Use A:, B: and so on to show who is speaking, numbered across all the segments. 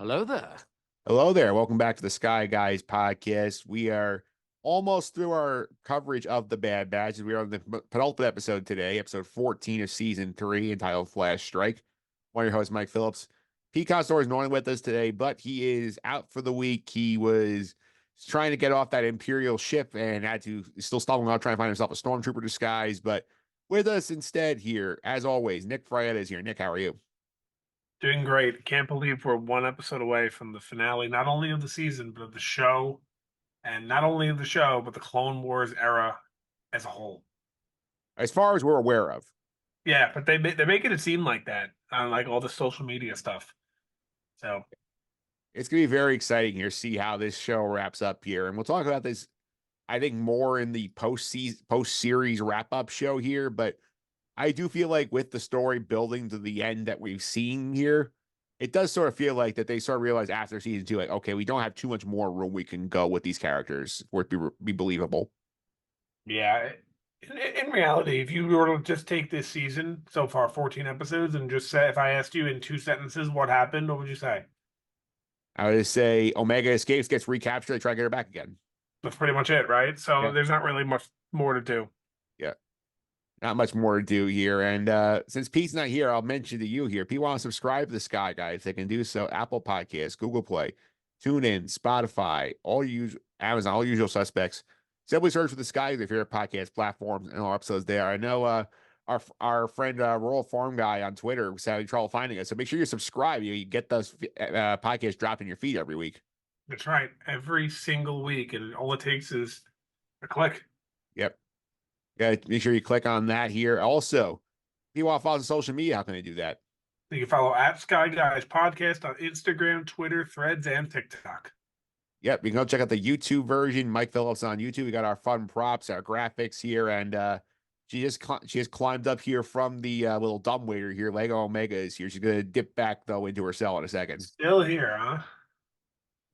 A: Hello there.
B: Hello there. Welcome back to the Sky Guys podcast. We are almost through our coverage of the Bad Batch. We are on the penultimate episode today, episode 14 of season 3, entitled Flash Strike. One of your hosts, Mike Phillips. Pete Consadori is not only with us today, but he is out for the week. He was trying to get off that Imperial ship and had to still stumbling out trying to find himself a stormtrooper disguise. But with us instead here, as always, Nick Fraietta is here. Nick, how are you?
A: Doing great. Can't believe we're one episode away from the finale, not only of the season, but of the show. And not only of the show, but the Clone Wars era as a whole.
B: As far as we're aware of.
A: Yeah, but they're making it seem like that on like all the social media stuff. So
B: It's going to be very exciting here to see how this show wraps up here. And we'll talk about this, I think, more in the post series wrap up show here. But I do feel like with the story building to the end that we've seen here, it does sort of feel like that they sort of realize after season 2, like, okay, we don't have too much more room we can go with these characters for it to be believable.
A: yeah, in reality, if you were to just take this season so far, 14 episodes, and just say, if I asked you in two sentences what happened, what would you say?
B: I would say Omega escapes, gets recaptured, they try to get her back again.
A: That's pretty much it, right? So
B: Yeah.
A: there's not really much more to do.
B: Yeah. Not much more to do here. And since Pete's not here, I'll mention to you here. If you want to subscribe to the Sky Guys, they can do so. Apple Podcasts, Google Play, TuneIn, Spotify, all use Amazon, all usual suspects. Simply search for the Sky, your favorite podcast platforms, and all episodes there. I know our friend Rural Farm Guy on Twitter was having trouble finding us, so make sure you subscribe. You get those podcasts dropped in your feed every week.
A: That's right. Every single week, and all it takes is a click.
B: Yep. Yeah, make sure you click on that here. Also, if you want to follow us on social media, how can they do that?
A: You can follow at Sky Guys Podcast on Instagram, Twitter, Threads, and TikTok.
B: Yep, you can go check out the YouTube version. Mike Phillips on YouTube. We got our fun props, our graphics here, and she just climbed up here from the little dumbwaiter here. Lego Omega is here. She's gonna dip back though into her cell in a second.
A: Still here, huh?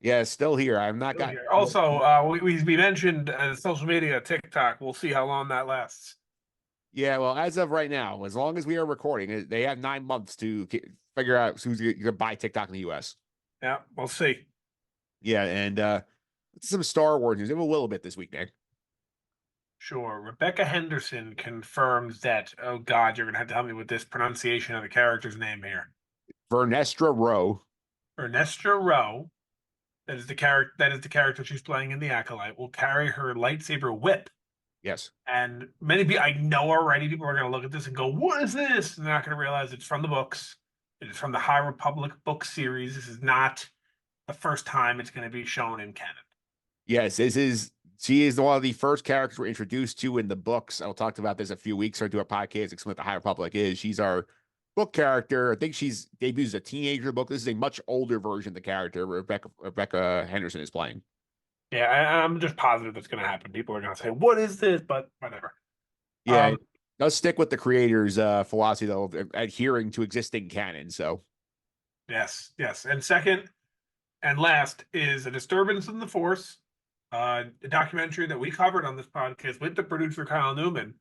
B: Yeah, still here. I'm not
A: Still
B: got.
A: here. Also, we mentioned social media, TikTok. We'll see how long that lasts.
B: Yeah, well, as of right now, as long as we are recording, they have 9 months to figure out who's gonna buy TikTok in the U.S.
A: Yeah, we'll see.
B: Yeah, and some Star Wars news. We have a little bit this week, Nick.
A: Sure. Rebecca Henderson confirms that, oh God, you're going to have to help me with this pronunciation of the character's name here.
B: Vernestra Rowe.
A: Ernestra Rowe, that is the character she's playing in The Acolyte, will carry her lightsaber whip.
B: Yes.
A: And many people, I know already, people are going to look at this and go, what is this? And they're not going to realize it's from the books. It is from the High Republic book series. This is not the first time it's going to be shown in canon.
B: Yes, this is she is one of the first characters we're introduced to in the books. I'll talk about this a few weeks or do a podcast explain what the High Republic is. She's our book character. I think she's debuts as a teenager book. This is a much older version of the character Rebecca Henderson is playing.
A: Yeah, I'm just positive that's going to happen. People are going to say, what is this? But whatever.
B: Yeah, does stick with the creator's philosophy though of adhering to existing canon. So
A: Yes, yes. And second and last is A Disturbance in the Force, a documentary that we covered on this podcast with the producer Kyle Newman.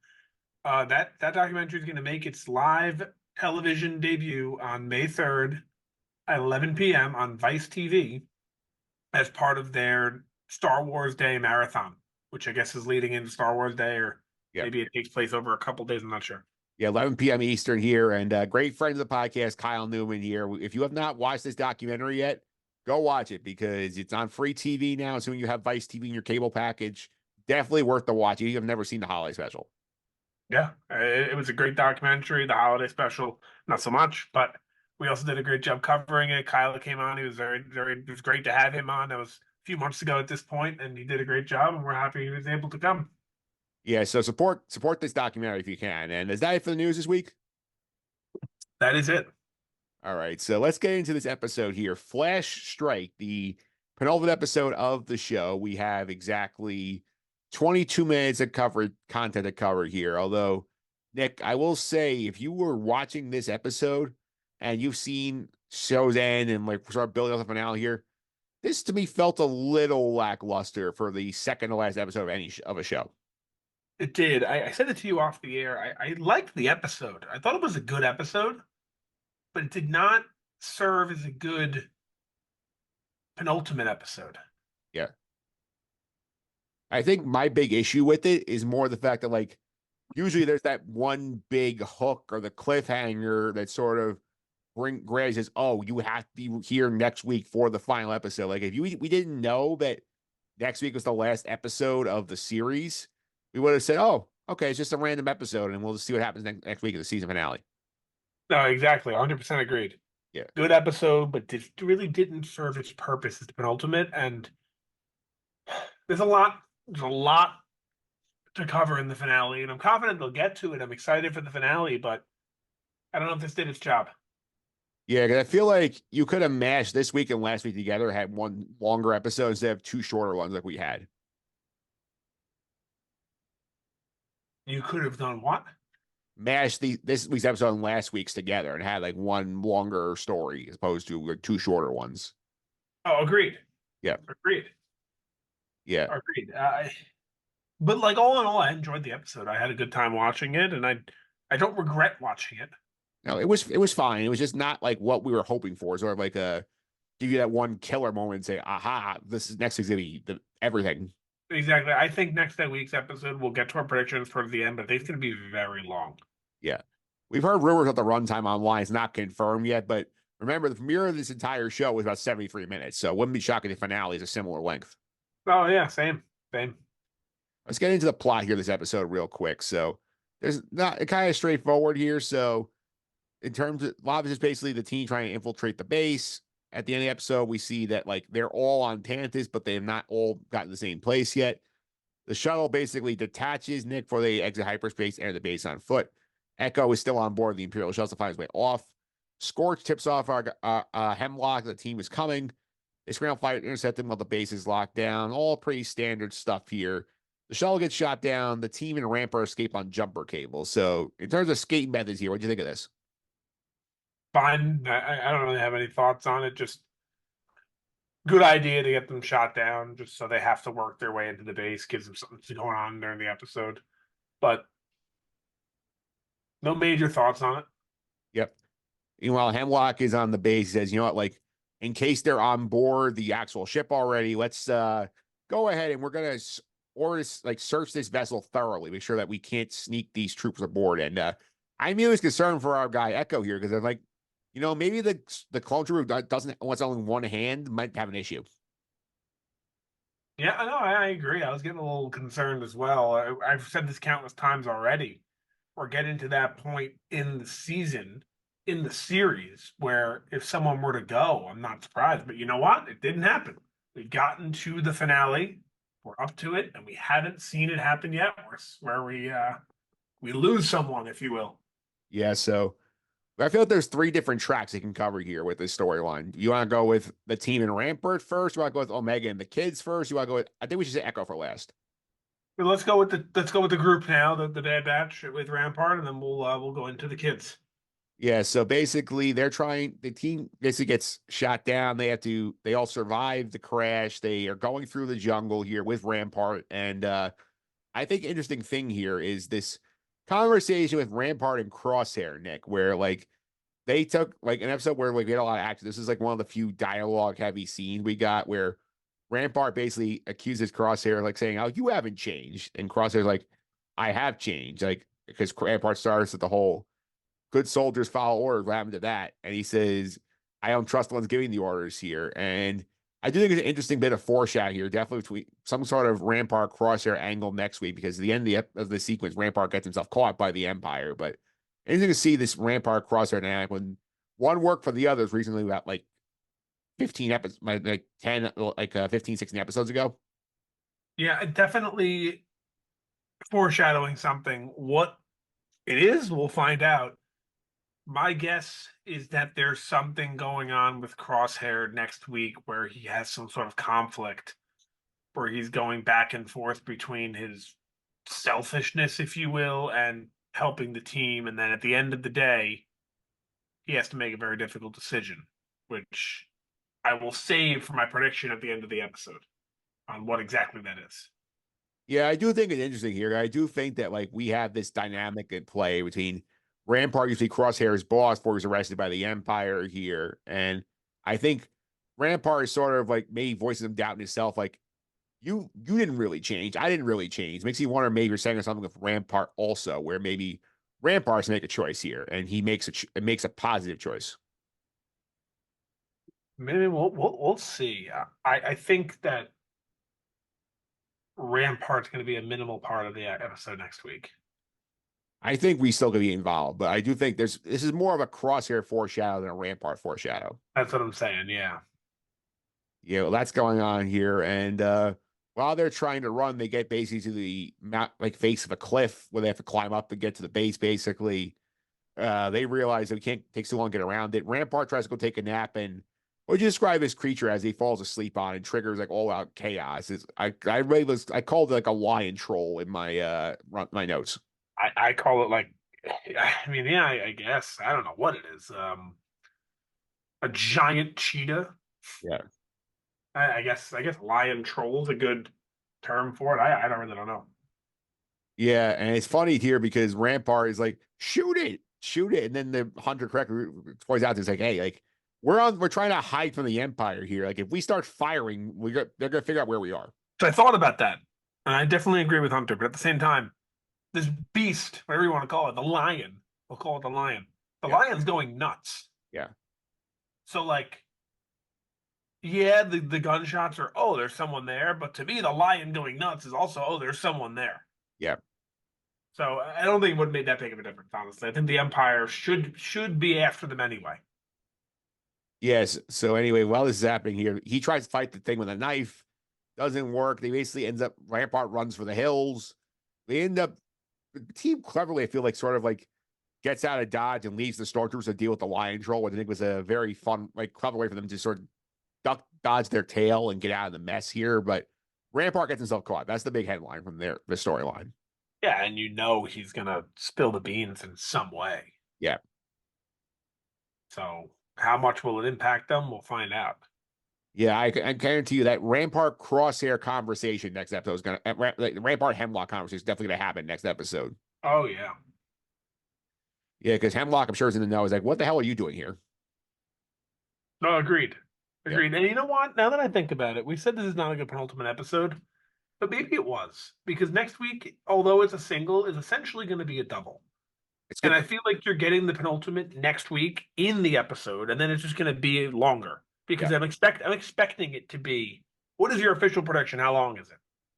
A: That documentary is going to make its live television debut on May 3rd at 11 p.m. on Vice TV as part of their Star Wars Day marathon, which I guess is leading into Star Wars Day, or
B: yeah,
A: maybe it takes place over a couple days. I'm not sure.
B: yeah, 11 p.m. Eastern here, and great friend of the podcast, Kyle Newman here. If you have not watched this documentary yet, go watch it because it's on free TV now. Soon you have Vice TV in your cable package. Definitely worth the watch. You have never seen the holiday special.
A: Yeah, it was a great documentary. The holiday special, not so much, but we also did a great job covering it. Kyle came on. He was it was great to have him on. That was a few months ago at this point, and he did a great job, and we're happy he was able to come.
B: Yeah, so support this documentary if you can. And is that it for the news this week?
A: That is it.
B: All right, so let's get into this episode here. Flash Strike, the penultimate episode of the show. We have exactly 22 minutes of content to cover here. Although, Nick, I will say, if you were watching this episode and you've seen shows end and like start building up the finale here, this to me felt a little lackluster for the second to last episode of of a show.
A: It did. I said it to you off the air. I liked the episode. I thought it was a good episode, but it did not serve as a good penultimate episode.
B: Yeah. I think my big issue with it is more the fact that like usually there's that one big hook or the cliffhanger that sort of grabs says, oh, you have to be here next week for the final episode. Like if we didn't know that next week was the last episode of the series, we would have said, oh, okay, it's just a random episode and we'll just see what happens next week in the season finale.
A: No, exactly. 100% agreed.
B: Yeah.
A: Good episode, but really didn't serve its purpose as the penultimate. And there's a lot to cover in the finale, and I'm confident they'll get to it. I'm excited for the finale, but I don't know if this did its job.
B: Yeah, because I feel like you could have mashed this week and last week together, had one longer episode instead of two shorter ones like we had.
A: You could have done what?
B: Mash this week's episode and last week's together and had like one longer story as opposed to like two shorter ones.
A: Oh, agreed.
B: Yeah.
A: Agreed.
B: Yeah.
A: Agreed. But like all in all, I enjoyed the episode. I had a good time watching it, and I don't regret watching it.
B: No, it was fine. It was just not like what we were hoping for. Sort of like give you that one killer moment and say, aha, this is next week's gonna be everything.
A: Exactly. I think next week's episode we'll get to our predictions towards the end, but it's going to be very long.
B: Yeah. We've heard rumors that the runtime online is not confirmed yet, but remember the premiere of this entire show was about 73 minutes, so it wouldn't be shocking if the finale is a similar length.
A: Oh yeah, same.
B: Let's get into the plot here this episode real quick. So there's not kind of straightforward here. So in terms of a lot of it is basically the team trying to infiltrate the base. At the end of the episode, we see that like they're all on Tantiss, but they have not all gotten the same place yet. The shuttle basically detaches Nick for the exit hyperspace, enter the base on foot. Echo is still on board the Imperial shuttle to find his way off. Scorch tips off our Hemlock. The team is coming. They scramble fire to intercept them while the base is locked down. All pretty standard stuff here. The shuttle gets shot down. The team and Rampart escape on jumper cables. So in terms of escape methods here, what do you think of this?
A: Fine. I don't really have any thoughts on it. Just good idea to get them shot down, just so they have to work their way into the base. Gives them something going on during the episode. But no major thoughts on it.
B: Yep. Meanwhile, Hemlock is on the base. He says, you know what, like, in case they're on board the actual ship already, let's go ahead and we're gonna search this vessel thoroughly, make sure that we can't sneak these troops aboard. And I'm really concerned for our guy Echo here because I'm like, you know, maybe the clone trooper doesn't wants only one hand might have an issue.
A: Yeah, I know. I agree. I was getting a little concerned as well. I've said this countless times already. We're getting to that point in the season, in the series, where if someone were to go, I'm not surprised. But you know what? It didn't happen. We've gotten to the finale. We're up to it, and we haven't seen it happen yet. Where we lose someone, if you will.
B: Yeah, so I feel like there's three different tracks you can cover here with this storyline. You want to go with the team in Rampart first? You want to go with Omega and the kids first? You want to go with? I think we should say Echo for last.
A: But let's go with the group now, the Bad Batch with Rampart, and then we'll go into the kids.
B: Yeah, so basically the team basically gets shot down. They all survive the crash. They are going through the jungle here with Rampart. And I think interesting thing here is this conversation with Rampart and Crosshair, Nick, where like they took like an episode where like we had a lot of action. This is like one of the few dialogue heavy scenes we got where Rampart basically accuses Crosshair like saying, "Oh, you haven't changed," and Crosshair's like, "I have changed," like because Rampart starts with the whole "good soldiers follow orders." What happened to that? And he says, "I don't trust the ones giving the orders here." And I do think it's an interesting bit of foreshadow here, definitely between some sort of Rampart Crosshair angle next week, because at the end of the sequence, Rampart gets himself caught by the Empire. But interesting to see this Rampart Crosshair dynamic when one worked for the others recently about like 15 episodes, like 10, like 15, 16 episodes ago.
A: Yeah, definitely foreshadowing something. What it is, we'll find out. My guess is that there's something going on with Crosshair next week where he has some sort of conflict, where he's going back and forth between his selfishness, if you will, and helping the team. And then at the end of the day, he has to make a very difficult decision, which I will save for my prediction at the end of the episode on what exactly that is.
B: Yeah, I do think it's interesting here. I do think that like we have this dynamic at play between Rampart, usually Crosshair's boss, before he was arrested by the Empire here, and I think Rampart is sort of like maybe voicing him doubting himself, like you didn't really change. I didn't really change. Makes you wonder maybe you're saying something with Rampart also, where maybe Rampart's make a choice here and he makes a positive choice.
A: Maybe we'll see. I think that Rampart's going to be a minimal part of the episode next week.
B: I think we still could be involved, but I do think this is more of a crosshair foreshadow than a Rampart foreshadow.
A: That's what I'm saying. Yeah.
B: Yeah, well, that's going on here. And while they're trying to run, they get basically to the like face of a cliff where they have to climb up to get to the base, basically. They realize they can't take so long to get around it. Rampart tries to go take a nap, and what would you describe this creature as he falls asleep on and triggers like all out chaos? I called it like a lion troll in my notes.
A: I call it like, I mean, yeah, I guess. I don't know what it is. A giant cheetah.
B: Yeah.
A: I guess lion troll is a good term for it. I don't know.
B: Yeah, and it's funny here because Rampart is like, shoot it, and then the hunter correctly points out, it's like, hey, like we're trying to hide from the Empire here. Like if we start firing, they're gonna figure out where we are.
A: So I thought about that, and I definitely agree with Hunter. But at the same time, this beast, whatever you want to call it, the lion, we'll call it the lion. The
B: Yeah,
A: lion's going nuts.
B: yeah,
A: So like, yeah, the gunshots are, oh, there's someone there, but to me, the lion going nuts is also, oh, there's someone there.
B: yeah.
A: So I don't think it would have made that big of a difference, honestly. I think the Empire should be after them anyway.
B: Yes. So anyway, while this is happening here, he tries to fight the thing with a knife. Doesn't work. They basically ends up Rampart runs for the hills. They end up the team cleverly, I feel like, sort of like gets out of dodge and leaves the stormtroopers to deal with the lion troll, which I think was a very fun, like clever way for them to sort of dodge their tail and get out of the mess here. But Rampart gets himself caught. That's the big headline from the storyline.
A: Yeah, and you know he's gonna spill the beans in some way.
B: Yeah.
A: So how much will it impact them? We'll find out.
B: Yeah, I guarantee you that Rampart crosshair conversation next episode is going to, like, Rampart Hemlock conversation is definitely going to happen next episode.
A: Oh yeah.
B: Yeah, because Hemlock, I'm sure, is in the know. Is like, what the hell are you doing here?
A: No, agreed.
B: Yeah.
A: Agreed. And you know what? Now that I think about it, we said this is not a good penultimate episode, but maybe it was. Because next week, although it's a single, is essentially going to be a double.
B: It's
A: And
B: good.
A: I feel like you're getting the penultimate next week in the episode, and then it's just going to be longer.
B: Yeah.
A: Because I'm expecting it to be, what is your official prediction? How long is it?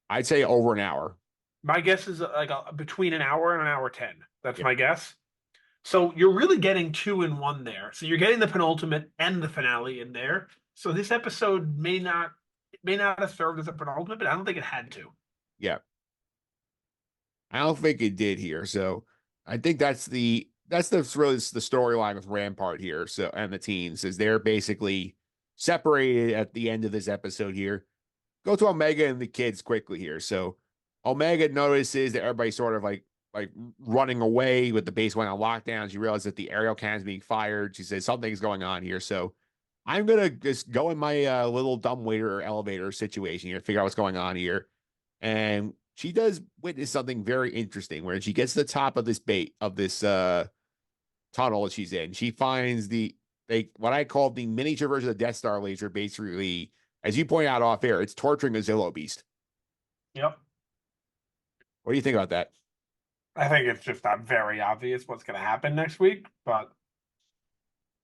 B: I'd say over an hour.
A: My guess is like between an hour and an hour 10. That's
B: Yeah.
A: my guess. So you're really getting two in one there. So you're getting the penultimate and the finale in there. So this episode may not have served as a penultimate, but I don't think it had to.
B: Yeah. I don't think it did here. So I think that's really the storyline with Rampart here. So and the teens is they're basically separated at the end of this episode here. Go to Omega and the kids quickly here. So Omega notices that everybody's sort of like running away with the base went on lockdown. She realizes that the aerial cannon's being fired. She says something's going on here. So I'm gonna just go in my little dumbwaiter elevator situation here, figure out what's going on here. And she does witness something very interesting where she gets to the top of this tunnel that she's in. She finds what I call the miniature version of the Death Star laser, basically, as you point out off air, it's torturing a Zillow beast.
A: Yep.
B: What do you think about that?
A: I think it's just not very obvious what's going to happen next week, but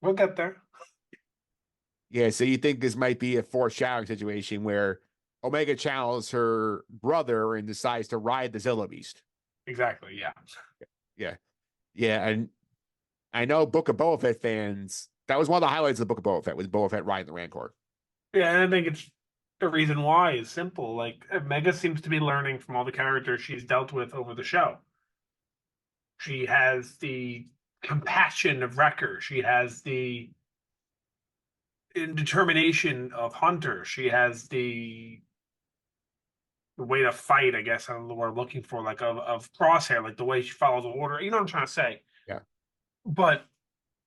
A: we'll get there.
B: Yeah, so you think this might be a foreshadowing situation where Omega channels her brother and decides to ride the Zillow beast.
A: Exactly. Yeah.
B: Yeah. Yeah. And I know Book of Boba Fett fans, that was one of the highlights of the Book of Boba Fett, was Boba Fett riding the Rancor.
A: Yeah, and I think it's the reason why is simple. Like Mega seems to be learning from all the characters she's dealt with over the show. She has the compassion of Wrecker. She has the determination of Hunter. She has the way to fight, I guess, I don't know the word I'm looking for, like of Crosshair, like the way she follows order. You know what I'm trying to say?
B: Yeah.
A: But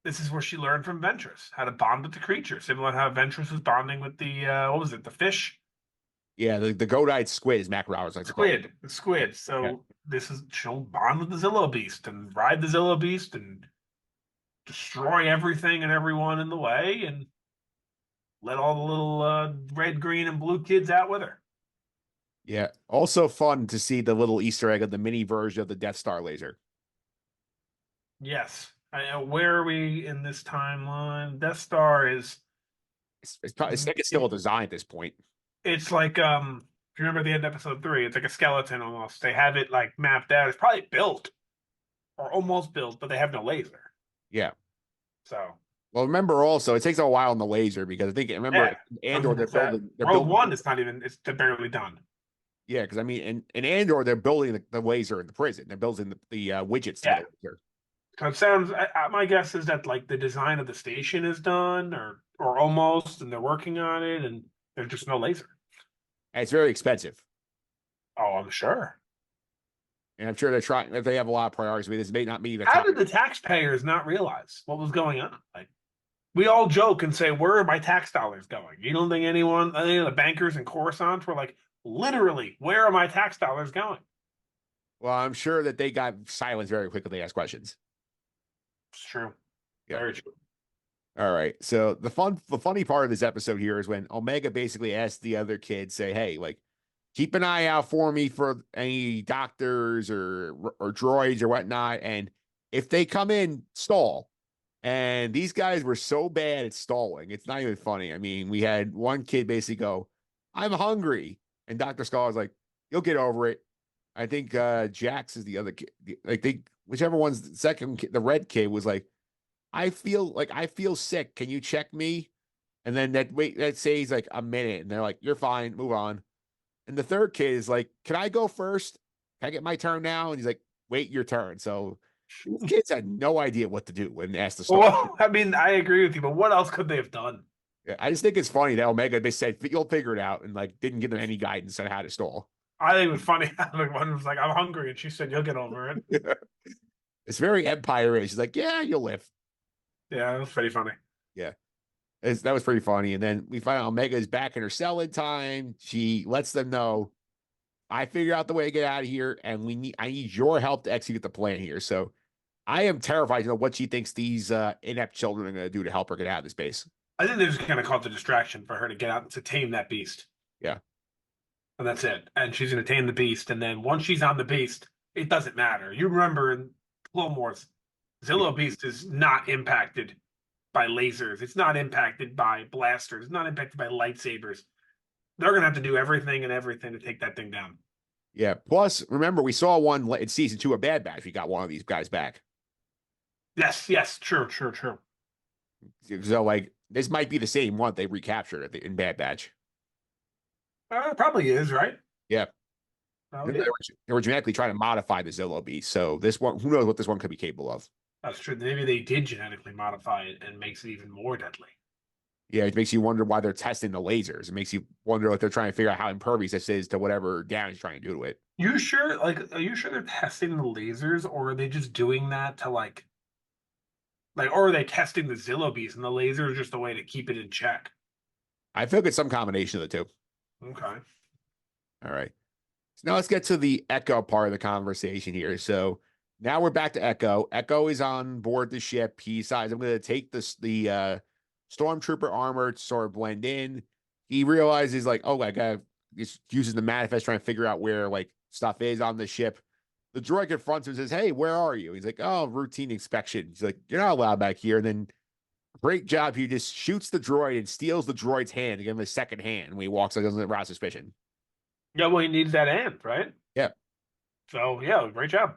A: this is where she learned from Ventress how to bond with the creature, similar to how Ventress was bonding with the what was it, the fish?
B: Yeah, the goat-eyed squid is Mac Roberts like
A: The squid. So
B: yeah.
A: this is she'll bond with the Zillow Beast and ride the Zillow Beast and destroy everything and everyone in the way and let all the little red, green, and blue kids out with her.
B: Yeah. Also fun to see the little Easter egg of the mini version of the Death Star laser.
A: Yes. Where are we in this timeline? Death Star is
B: It's probably it's like it's still a design at this point.
A: it's like if you remember the end of episode 3, it's like a skeleton almost. They have it like mapped out. It's probably built or almost built, but they have no laser.
B: Yeah.
A: So
B: Well, remember also it takes a while on the laser because I think remember
A: yeah.
B: Andor they're
A: Rogue
B: building
A: One is not even it's barely done.
B: yeah, because I mean in Andor they're building the laser in the prison. They're building the widgets to
A: Yeah.
B: the laser.
A: So it sounds my guess is that like the design of the station is done or almost and they're working on it and there's just no laser.
B: And it's very expensive.
A: Oh, I'm sure.
B: And I'm sure they're trying if they have a lot of priorities. I mean, this may not be the
A: How
B: top.
A: did the taxpayers not realize what was going on? Like we all joke and say, "Where are my tax dollars going?" You don't think any of the bankers and Coruscant were like, literally, "Where are my tax dollars going?"
B: Well, I'm sure that they got silenced very quickly when they asked questions.
A: It's true.
B: Yeah.
A: Very true.
B: All right. So the funny part of this episode here is when Omega basically asks the other kids, say, "Hey, like, keep an eye out for me for any doctors or droids or whatnot, and if they come in, stall." And these guys were so bad at stalling, it's not even funny. I mean, we had one kid basically go, "I'm hungry," and Doctor Skull was like, "You'll get over it." I think Jax is the other kid. Like they, whichever one's the second kid, the red kid was like, I feel sick. Can you check me?" And then that says like a minute, and they're like, "You're fine, move on." And the third kid is like, "Can I go first? Can I get my turn now?" And he's like, "Wait your turn." So these kids had no idea what to do when asked to stall.
A: Well, I mean, I agree with you, but what else could they have done?
B: Yeah, I just think it's funny that Omega they said you'll figure it out and like didn't give them any guidance on how to stall.
A: I think it was funny how the one was like, "I'm hungry," and she said, "You'll get over it."
B: It's very Empire-ish. She's like, "Yeah, you'll live."
A: Yeah, it was pretty funny.
B: Yeah. That was pretty funny. And then we find out Omega is back in her cell in time. She lets them know, "I figure out the way to get out of here, and I need your help to execute the plan here." So I am terrified to know what she thinks these inept children are going to do to help her get out of this base.
A: I think they're just going to cause a distraction for her to get out to tame that beast.
B: Yeah.
A: And that's it. And she's going to tame the beast. And then once she's on the beast, it doesn't matter. You remember in Clone Wars,
B: Yeah.
A: Zillow Beast is not impacted by lasers. It's not impacted by blasters. It's not impacted by lightsabers. They're going to have to do everything and everything to take that thing down.
B: Yeah. Plus, remember, we saw one in season 2 of Bad Batch. We got one of these guys back.
A: Yes, yes, true, true, true.
B: So, like, this might be the same one they recaptured in Bad Batch.
A: It probably is, right?
B: Yeah.
A: Oh,
B: They
A: yeah.
B: were genetically trying to modify the Zillow Beast. So, this one, who knows what this one could be capable of?
A: That's true. Maybe they did genetically modify it and makes it even more deadly.
B: Yeah, it makes you wonder why they're testing the lasers. It makes you wonder if they're trying to figure out how impervious this is to whatever damage you're trying to do to it.
A: You sure? Like, are you sure they're testing the lasers, or are they just doing that to like, or are they testing the Zillow Beast and the laser is just a way to keep it in check?
B: I feel like it's some combination of the two.
A: Okay.
B: All right. So now let's get to the Echo part of the conversation here. So now we're back to Echo. Echo is on board the ship. He decides, "I'm going to take the stormtrooper armor to sort of blend in." He realizes like, "Oh, I got just uses the manifest trying to figure out where like stuff is on the ship." The droid confronts him and says, "Hey, where are you?" He's like, "Oh, routine inspection." He's like, "You're not allowed back here." And then great job. He just shoots the droid and steals the droid's hand to give him a second hand when he walks, like, doesn't arouse suspicion.
A: Yeah, well, he needs that hand, right?
B: Yeah.
A: So, yeah, great job.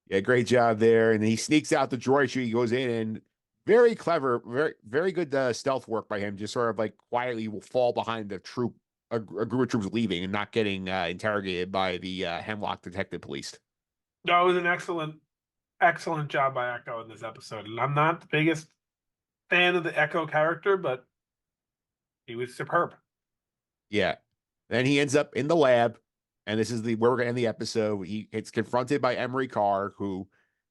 B: Yeah, great job there. And then he sneaks out the droid chute. He goes in and very clever, very good stealth work by him. Just sort of like quietly will fall behind a group of troops leaving and not getting interrogated by the Hemlock Detective Police.
A: No, it was an excellent job by Echo in this episode. And I'm not the biggest fan of the Echo character, but he was superb.
B: Yeah. Then he ends up in the lab, and this is where we're going to end the episode. He gets confronted by Emerie Karr, who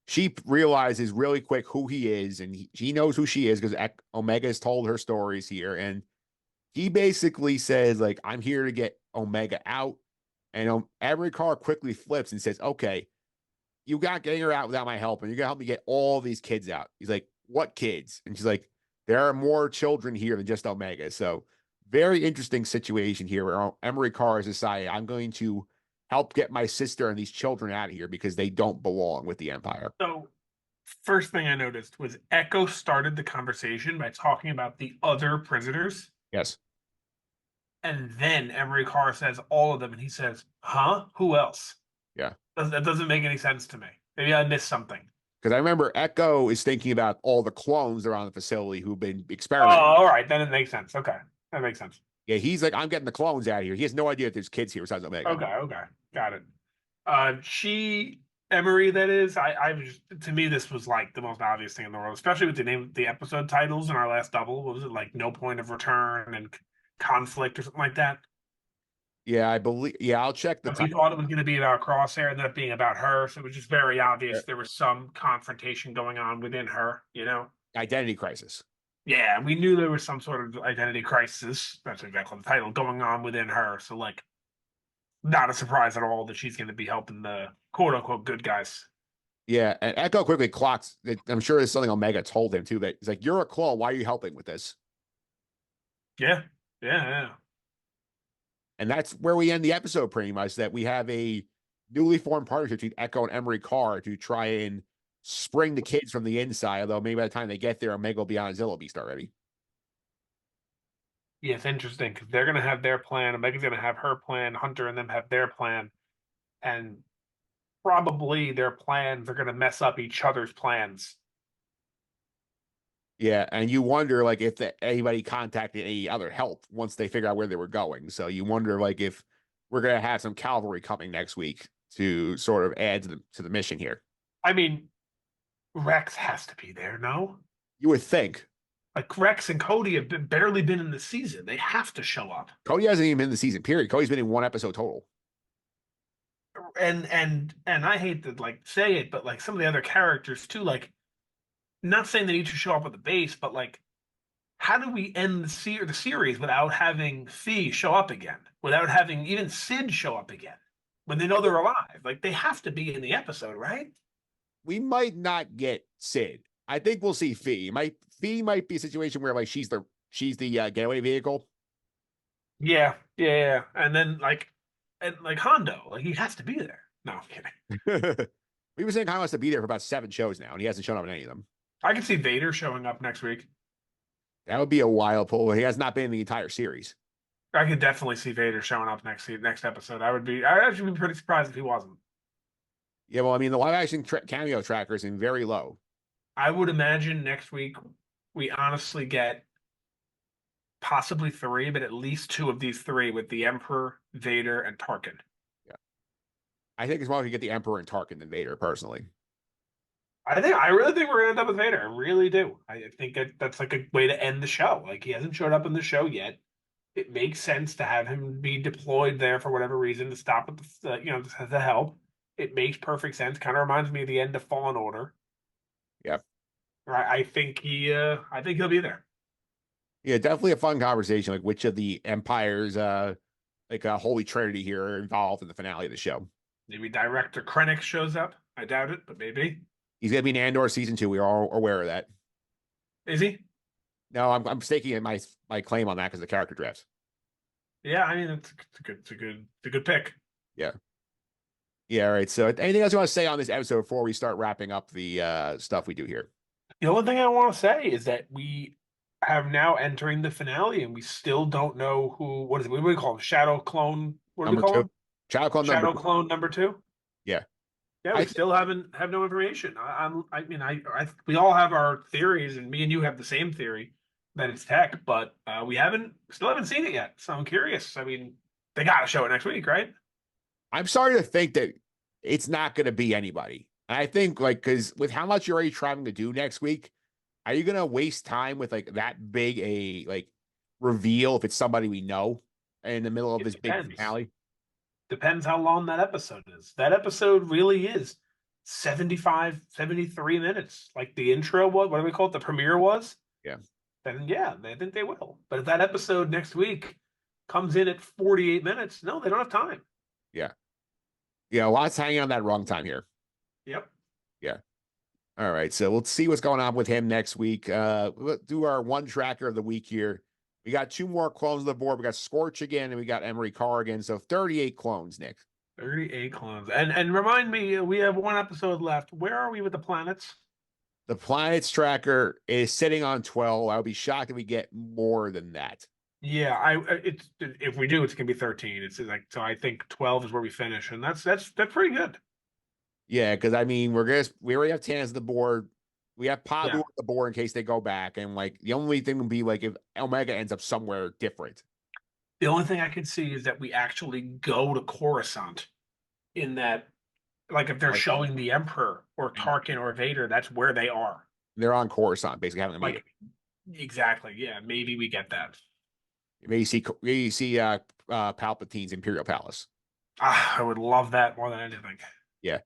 B: she realizes really quick who he is, and she knows who she is because Omega has told her stories here. And he basically says, like, "I'm here to get Omega out." And Emerie Karr quickly flips and says, "Okay, you got getting her out without my help, and you're gonna help me get all these kids out." He's like, "What kids?" And she's like, There are more children here than just Omega. So very interesting situation here where Emerie Karr has decided I'm going to help get my sister and these children out of here because they don't belong with the Empire.
A: So first thing I noticed was Echo started the conversation by talking about the other prisoners,
B: Yes.
A: and then Emery Carr says all of them, and he says, "Huh? Who else?"
B: Yeah.
A: That doesn't make any sense to me. Maybe I missed something.
B: Because I remember Echo is thinking about all the clones that are on the facility who've been
A: Oh,
B: experimenting.
A: all right, then it makes sense. Okay, that makes sense.
B: Yeah, he's like, I'm getting the clones out of here. He has no idea that there's kids here besides Omega.
A: Okay, got it. She Emery, that is. I was to me this was like the most obvious thing in the world, especially with the name, the episode titles in our last double. What was it like? No point of return and conflict or something like that.
B: Yeah, I believe. Yeah, I'll check the
A: But we
B: time.
A: thought it was going to be about Crosshair, ended up being about her. So it was just very obvious there was some confrontation going on within her, you know?
B: Identity crisis.
A: Yeah, we knew there was some sort of identity crisis. That's exactly the title going on within her. So, like, not a surprise at all that she's going to be helping the quote unquote good guys.
B: Yeah, and Echo quickly clocks. I'm sure there's something Omega told him too. That he's like, "You're a clone. Why are you helping with this?"
A: Yeah, yeah.
B: And that's where we end the episode, pretty much. That we have a newly formed partnership between Echo and Emery Karr to try and spring the kids from the inside. Although maybe by the time they get there, Omega will be on Zillow Beast already.
A: Yeah, it's interesting because they're going to have their plan. Omega's going to have her plan. Hunter and them have their plan. And probably their plans are going to mess up each other's plans.
B: Yeah, and you wonder like if anybody contacted any other help once they figure out where they were going. So you wonder like if we're gonna have some cavalry coming next week to sort of add to the mission here.
A: I mean, Rex has to be there, no?
B: You would think
A: Like Rex and Cody have barely been in the season. They have to show up.
B: Cody hasn't even been in the season. Period. Cody's been in one episode total.
A: And I hate to like say it, but like some of the other characters too, like not saying they need to show up at the base, but like how do we end the series without having Fee show up again? Without having even Sid show up again when they know they're alive? Like they have to be in the episode, right?
B: We might not get Sid. I think we'll see Fee. Fee might be a situation where like she's the getaway vehicle.
A: Yeah. And then like Hondo, like he has to be there. No, I'm kidding.
B: We were saying Kyle has to be there for about 7 shows now, and he hasn't shown up in any of them.
A: I can see Vader showing up next week.
B: That would be a wild pull. He has not been in the entire series.
A: I could definitely see Vader showing up next episode. I'd actually be pretty surprised if he wasn't.
B: Yeah, well, I mean, the live action cameo tracker is in very low.
A: I would imagine next week we honestly get possibly three, but at least two of these three with the Emperor, Vader, and Tarkin.
B: Yeah, I think it's more if you get the Emperor and Tarkin than Vader, personally.
A: I really think we're gonna end up with Vader. I really do. I think that's like a way to end the show. Like he hasn't showed up in the show yet. It makes sense to have him be deployed there for whatever reason to stop with the help. It makes perfect sense. Kind of reminds me of the end of Fallen Order.
B: Yeah.
A: Right. I think he'll be there.
B: Yeah, definitely a fun conversation. Like which of the empires, Holy Trinity here are involved in the finale of the show.
A: Maybe Director Krennic shows up. I doubt it, but maybe.
B: He's gonna be in Andor season 2. We are all aware of that.
A: Is he?
B: No, I'm staking in my claim on that because the character drafts.
A: Yeah, I mean it's a good pick.
B: Yeah. Yeah, all right. So anything else you want to say on this episode before we start wrapping up the stuff we do here?
A: The only thing I want to say is that we have now entering the finale, and we still don't know what is it? What do we call him? Shadow clone? What do we call him?
B: Shadow clone
A: Shadow
B: number 2.
A: clone number 2.
B: Yeah.
A: Yeah, we still have no information. We all have our theories, and me and you have the same theory that it's tech, but we still haven't seen it yet. So I'm curious. I mean, they got to show it next week, right?
B: I'm sorry to think that it's not going to be anybody. And I think because with how much you're already trying to do next week, are you going to waste time with like that big a reveal if it's somebody we know in the middle of this big finale?
A: Depends how long that episode is. That episode really is 75, 73 minutes. Like the intro was, what do we call it? The premiere was?
B: Yeah.
A: Then yeah, I think they will. But if that episode next week comes in at 48 minutes, no, they don't have time.
B: Yeah. Yeah, lots hanging on that wrong time here.
A: Yep.
B: Yeah. All right, so we'll see what's going on with him next week. We'll do our one tracker of the week here. We got two more clones on the board. We got Scorch again, and we got Emerie Karr again. So 38 clones, Nick.
A: 38 clones. And remind me, we have one episode left. Where are we with the planets?
B: The planets tracker is sitting on 12. I would be shocked if we get more than that.
A: Yeah, it's if we do, it's gonna be 13. It's like so. I think 12 is where we finish, and that's pretty good.
B: Yeah, because I mean, we already have Tantiss on the board. We have Padu
A: Yeah.
B: on the board in case they go back, and like the only thing would be like if Omega ends up somewhere different.
A: The only thing I can see is that we actually go to Coruscant in that, like if they're
B: Like
A: showing the Emperor or Tarkin or Vader, that's where they are.
B: they're on Coruscant, basically having a meeting.
A: Like exactly, yeah. Maybe we get that.
B: Maybe you see Palpatine's Imperial Palace.
A: Ah, I would love that more than anything.
B: Yeah,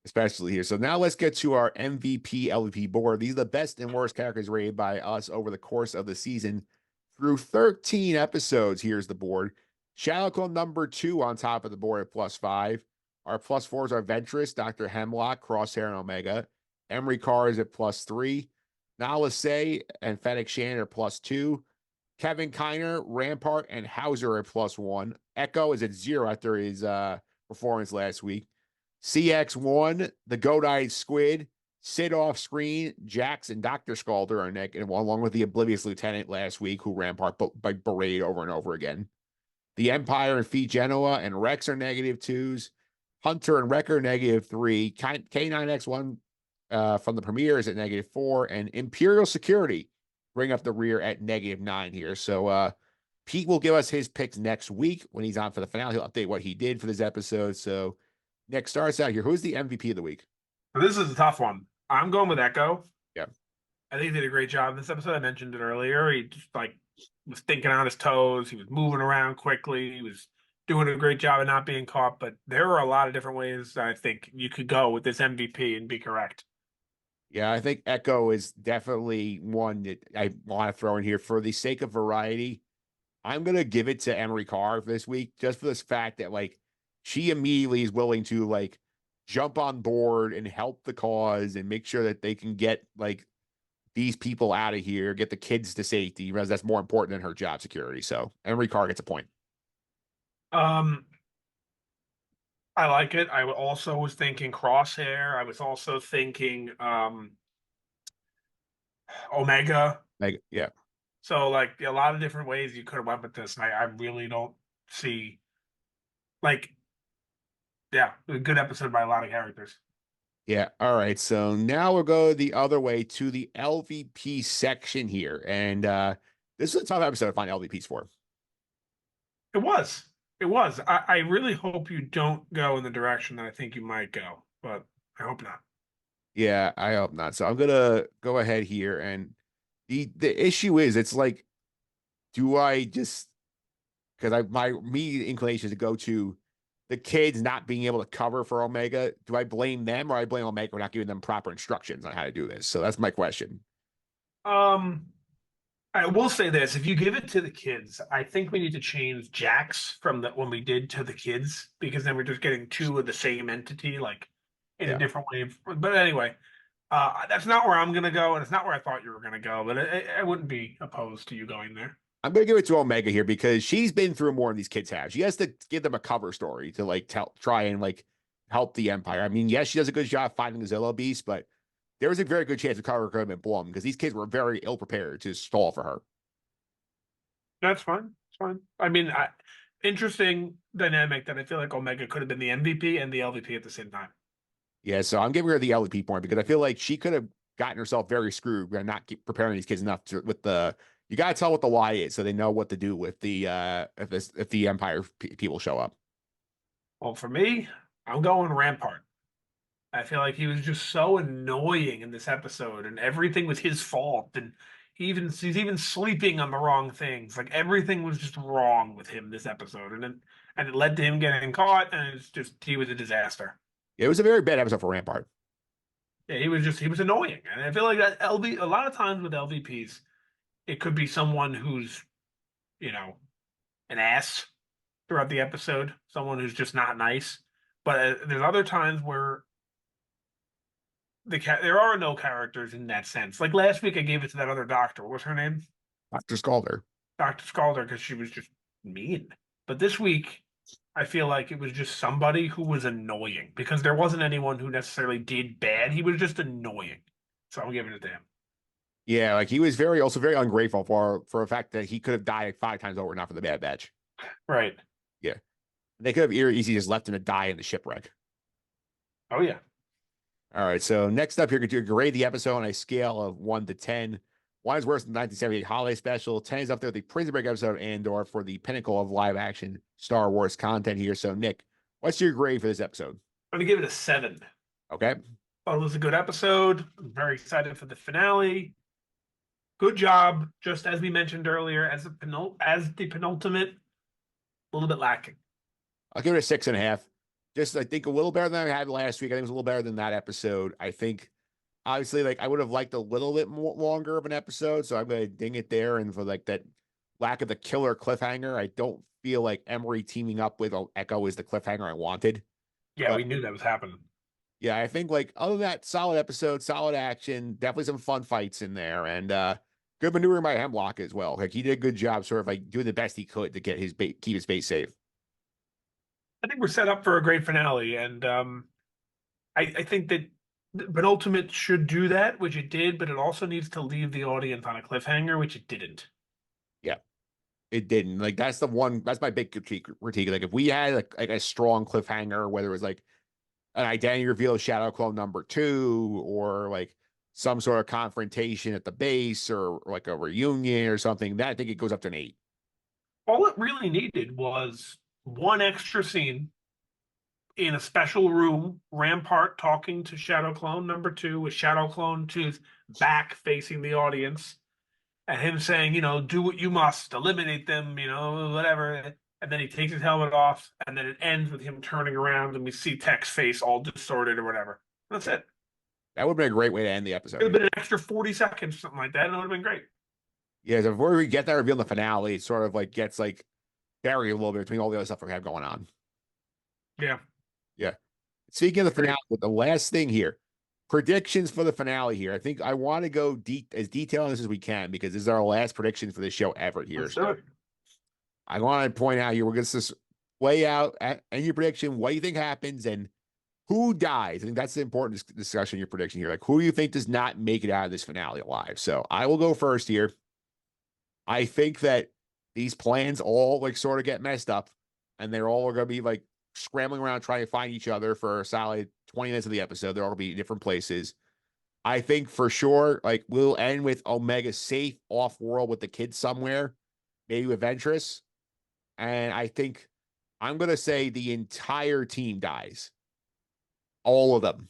B: especially here. So now let's get to our MVP, LVP board. These are the best and worst characters rated by us over the course of the season through 13 episodes. Here's the board. Shadow number 2 on top of the board at +5. Our +4s are Ventress, Dr. Hemlock, Crosshair, and Omega. Emerie Karr is at +3. Nala Say and Fennec Shan are +2. Kevin Kiner, Rampart, and Hauser at +1. Echo is at 0 after his performance last week. CX1, the Goat-Eyed Squid, Sid off screen, Jax, and Dr. Scalder are negative, along with the Oblivious Lieutenant last week, who Rampart by berated over and over again. The Empire and Fee Genoa and Rex are -2s. Hunter and Wrecker -3. K9X1 from the premiere is at -4. And Imperial Security bring up the rear at -9 here. So Pete will give us his picks next week when he's on for the finale. He'll update what he did for this episode. So Nick starts out here. Who's the MVP of the week?
A: This is a tough one. I'm going with Echo.
B: Yeah.
A: I think he did a great job in this episode. I mentioned it earlier. He just like was thinking on his toes. He was moving around quickly. He was doing a great job of not being caught. But there are a lot of different ways I think you could go with this MVP and be correct.
B: Yeah, I think Echo is definitely one that I want to throw in here for the sake of variety. I'm gonna give it to Emerie Karr this week, just for this fact that like she immediately is willing to like jump on board and help the cause and make sure that they can get like these people out of here, get the kids to safety, because that's more important than her job security. So Emerie Karr gets a point.
A: Um, I like it. I also was thinking Crosshair. I was also thinking Omega.
B: Like, yeah.
A: So like a lot of different ways you could have went with this. I really don't see like yeah, a good episode by a lot of characters.
B: Yeah. All right. So now we'll go the other way to the LVP section here. And this is a tough episode to find LVPs for.
A: It was. It was. I really hope you don't go in the direction that I think you might go, but I hope not.
B: Yeah, I hope not. So I'm gonna go ahead here. And the issue is it's like, do I just because I my me inclination is to go to the kids not being able to cover for Omega. Do I blame them or I blame Omega for not giving them proper instructions on how to do this? So that's my question.
A: Um, I will say this: if you give it to the kids, I think we need to change Jax from the when we did to the kids because then we're just getting two of the same entity, like in a
B: Yeah.
A: different way. But anyway, that's not where I'm gonna go, and it's not where I thought you were gonna go. But I wouldn't be opposed to you going there.
B: I'm gonna give it to Omega here because she's been through more than these kids have. She has to give them a cover story to like try and like help the Empire. I mean, yes, she does a good job finding the Zillow Beast, but there was a very good chance the cover could have been blown because these kids were very ill prepared to stall for her.
A: That's fine. It's fine. I mean, interesting dynamic that I feel like Omega could have been the MVP and the LVP at the same time.
B: Yeah, so I'm giving her the LVP point because I feel like she could have gotten herself very screwed by not preparing these kids enough to, with the. You got to tell what the lie is so they know what to do with the if the Empire people show up.
A: Well, for me, I'm going Rampart. I feel like he was just so annoying in this episode, and everything was his fault. And he's even sleeping on the wrong things. Like everything was just wrong with him this episode, and it led to him getting caught. And it's just he was a disaster.
B: It was a very bad episode for Rampart.
A: Yeah, he was annoying, and I feel like that LV a lot of times with LVPs, it could be someone who's you know an ass throughout the episode, someone who's just not nice. But there's other times where there are no characters in that sense. Like last week, I gave it to that other doctor. What was her name?
B: Dr. Scalder.
A: Dr. Scalder, because she was just mean. But this week, I feel like it was just somebody who was annoying because there wasn't anyone who necessarily did bad. He was just annoying. So I'm giving it to him.
B: Yeah, like he was also very ungrateful for a fact that he could have died like 5 times over, not for the Bad Batch.
A: Right.
B: Yeah. They could have easily just left him to die in the shipwreck.
A: Oh, yeah.
B: All right. So next up, you're going to grade the episode on a scale of 1 to 10. 1 is worse than the 1978 holiday special. 10 is up there with the Prison Break episode of Andor for the pinnacle of live action Star Wars content here. So, Nick, what's your grade for this episode?
A: I'm going to give it a 7.
B: Okay.
A: Thought it was a good episode. I'm very excited for the finale. Good job. Just as we mentioned earlier, as the penultimate, a little bit lacking.
B: I'll give it a 6.5. Just, I think, a little better than I had last week. I think it was a little better than that episode. I think, obviously, like I would have liked a little bit more longer of an episode. So I'm going to ding it there. And for like that lack of the killer cliffhanger, I don't feel like Emerie teaming up with Echo is the cliffhanger I wanted.
A: Yeah,
B: But
A: we knew that was happening.
B: yeah, I think like other than that, solid episode, solid action, definitely some fun fights in there, and good maneuvering by Hemlock as well. Like he did a good job, sort of like doing the best he could to get his bait, keep his base safe.
A: I think we're set up for a great finale, and I think that penultimate should do that, which it did, but it also needs to leave the audience on a cliffhanger, which it didn't.
B: Yeah, it didn't. Like that's the one. That's my big critique. Like if we had like a strong cliffhanger, whether it was like an identity reveal of Shadow Clone number 2, or like some sort of confrontation at the base, or like a reunion or something, that I think it goes up to an 8.
A: All it really needed was one extra scene in a special room, Rampart talking to Shadow Clone number 2, with Shadow Clone 2's back facing the audience, and him saying, do what you must, eliminate them, whatever. And then he takes his helmet off, and then it ends with him turning around, and we see Tech's face all distorted or whatever. That's it.
B: That would have been a great way to end the
A: It
B: episode.
A: would have been an extra 40 seconds, something like that, and it would have been great.
B: Yeah, so before we get that reveal in the finale, it sort of like gets like buried a little bit between all the other stuff we have going on.
A: Yeah.
B: Yeah. Speaking of the finale, with the last thing here, predictions for the finale here. I think I want to go as detailed on this as we can because this is our last prediction for the show ever here.
A: Let's do it.
B: I want to point out here, we're going to just lay out and your prediction, what do you think happens and who dies. I think that's the important discussion, your prediction here. Like, who do you think does not make it out of this finale alive? So I will go first here. I think that these plans all like sort of get messed up and they're all going to be like scrambling around trying to find each other for a solid 20 minutes of the episode. They're all going to be in different places. I think for sure, like we'll end with Omega safe off world with the kids somewhere, maybe with Ventress. And I think I'm going to say the entire team dies. All of them.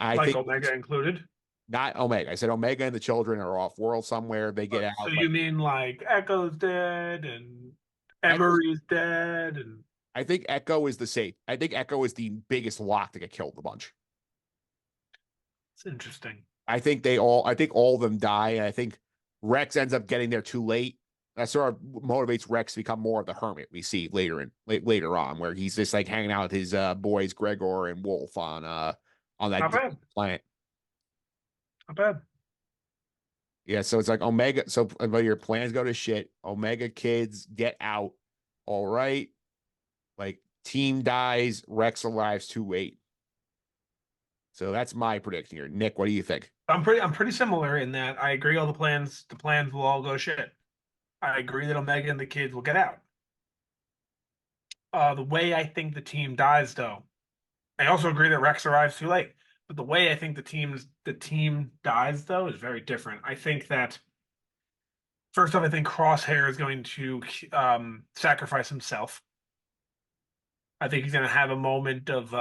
B: I
A: like
B: think
A: Omega included.
B: not Omega. I said Omega and the children are off world somewhere. They get out.
A: So you mean like Echo's dead and Emerie's dead and
B: I think Echo is the safe. I think Echo is the biggest lock to get killed the bunch.
A: it's interesting.
B: I think all of them die. And I think Rex ends up getting there too late. That sort of motivates Rex to become more of the hermit we see later on, where he's just like hanging out with his boys Gregor and Wolf on that planet.
A: Not bad.
B: Yeah, so it's like Omega. So your plans go to shit. Omega kids get out. All right. Like team dies, Rex arrives too late. So that's my prediction here. Nick, what do you think?
A: I'm pretty similar in that I agree the plans will all go to shit. I agree that Omega and the kids will get out. The way I think the team dies, though, I also agree that Rex arrives too late. But the way I think the team dies, though, is very different. I think that first off, I think Crosshair is going to sacrifice himself. I think he's going to have a moment of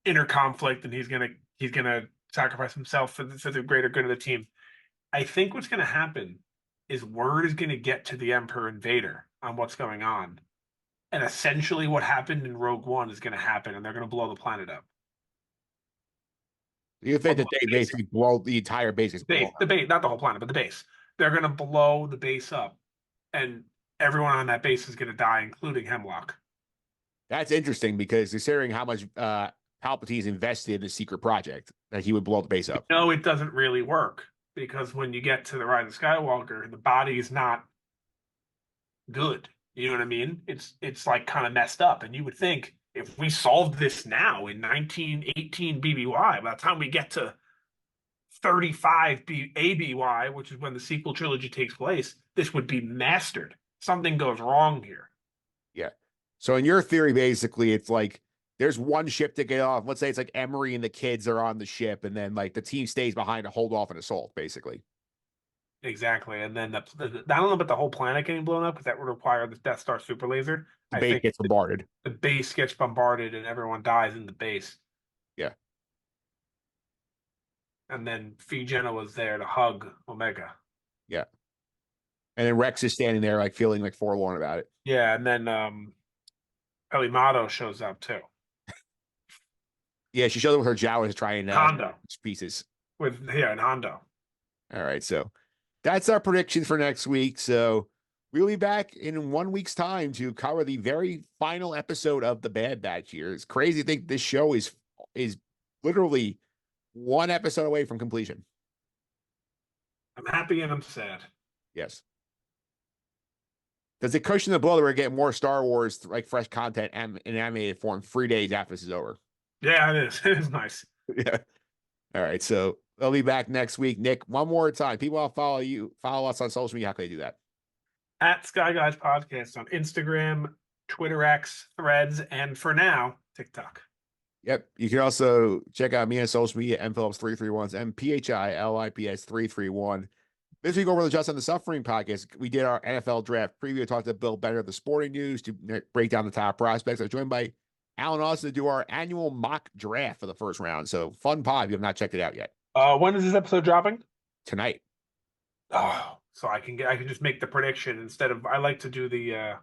A: inner conflict, and he's gonna sacrifice himself for the greater good of the team. I think what's going to happen is word is going to get to the Emperor and Vader on what's going on, and essentially what happened in Rogue One is going to happen, and they're going to blow the planet up.
B: You think that they basically blow the entire base?
A: The base, not the whole planet, but the base. They're going to blow the base up, and everyone on that base is going to die, including Hemlock.
B: That's interesting because considering how much Palpatine's invested in the secret project that he would blow the base up.
A: No, it doesn't really work because when you get to the Rise of Skywalker, the body is not good. You know what I mean? It's like kind of messed up. And you would think if we solved this now in 1918 BBY, by the time we get to 35 ABY, which is when the sequel trilogy takes place, this would be mastered. Something goes wrong here.
B: Yeah. So in your theory, basically, it's like there's one ship to get off. Let's say it's like Emerie and the kids are on the ship, and then like the team stays behind to hold off an assault, basically.
A: Exactly. And then I don't know about the whole planet getting blown up because that would require the Death Star super laser.
B: The
A: I
B: base
A: think
B: gets bombarded.
A: the base gets bombarded and everyone dies in the base.
B: Yeah.
A: And then Fee was there to hug Omega.
B: Yeah. And then Rex is standing there like feeling like forlorn about it.
A: Yeah, and then Elimato shows up too.
B: Yeah, she shows up with her Jawas to try and
A: Hondo.
B: pieces.
A: And Hondo.
B: All right, so that's our prediction for next week. So we'll be back in 1 week's time to cover the very final episode of the Bad Batch here. It's crazy to think this show is literally one episode away from completion.
A: I'm happy and I'm sad.
B: Yes. Does it cushion the blow that we're getting more Star Wars like fresh content in animated form 3 days after this is over?
A: Yeah, it is. It is nice.
B: Yeah. All right. So I'll be back next week. Nick, one more time. People want to follow us on social media. How can they do that?
A: At Sky Guys Podcast on Instagram, Twitter X, Threads, and for now, TikTok.
B: Yep. You can also check out me on social media, mphillips331, MPHILIPS331. This week over the Just on the Suffering podcast, we did our NFL draft preview, talked to Bill Benner of the Sporting News to break down the top prospects. I'm joined by Alan Austin to do our annual mock draft for the first round. So fun pod if you have not checked it out yet.
A: When is this episode dropping?
B: Tonight.
A: Oh, so I can just make the prediction instead of I like to do the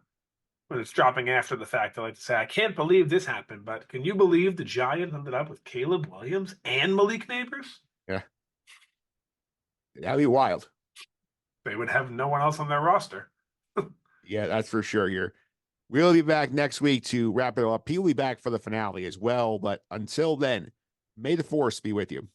A: when it's dropping after the fact. I like to say I can't believe this happened, but can you believe the Giants ended up with Caleb Williams and Malik Neighbors?
B: Yeah. That'd be wild.
A: They would have no one else on their roster.
B: Yeah, that's for sure. We'll be back next week to wrap it up. He'll be back for the finale as well. But until then, may the force be with you.